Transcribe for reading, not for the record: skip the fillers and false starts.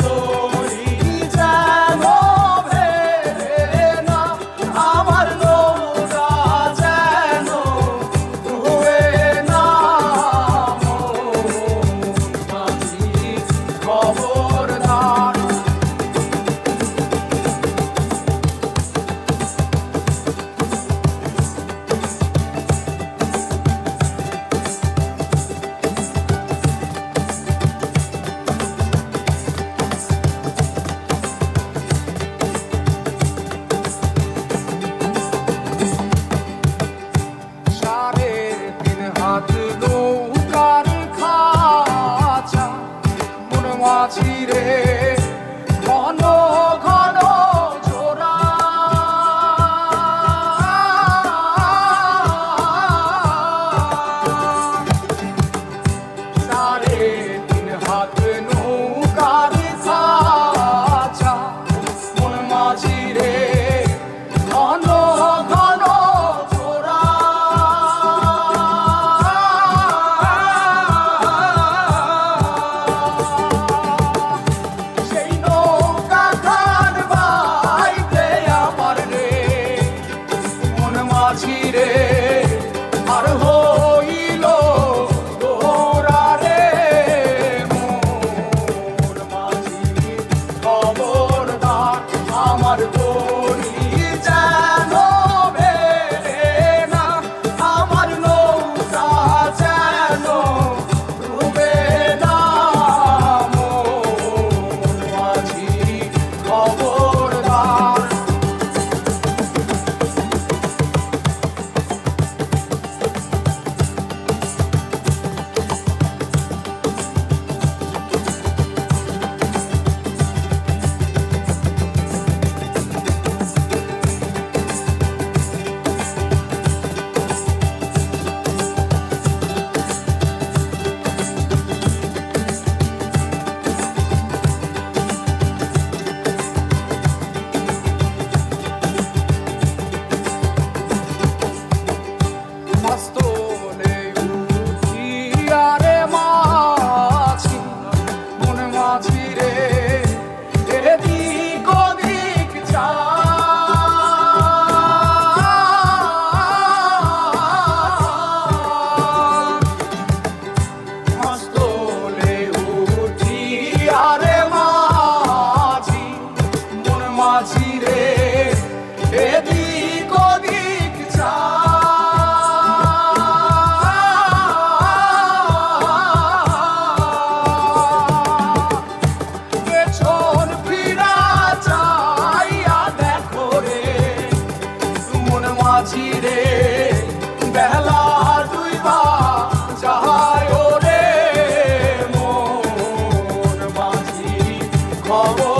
তরি যেন ভেড়ে না, আমার নৌকা যেন ডুবে না। মাঝি খবরদার। নৌকার খাঁচা মন মাঝি রে, ঘন ঘন জোড়া। সাড়ে তিন হাত নৌকার খাঁচা মন মাঝি রে, ঘন ঘন জোড়া। মাঝিরে আর হইল তোরা রে, মোর মাঝি খবরদার। আমার তরি যেন ভেড়ে না, আমার নৌকা যেন ডুবে না। মোর মাঝি খবরদার। মাস্তলে উঠিয়া রে মাঝি, মন মাঝি রে, এদিক ওদিক মাস্তলে উঠিয়া রে মাঝি, মন মাঝি রে, এদিক ওদিক পেছন ফিরা চাইয়া দেখো রে, মন মাঝি রে, বেলা দুইবা যায় রে। মন মাঝি খবর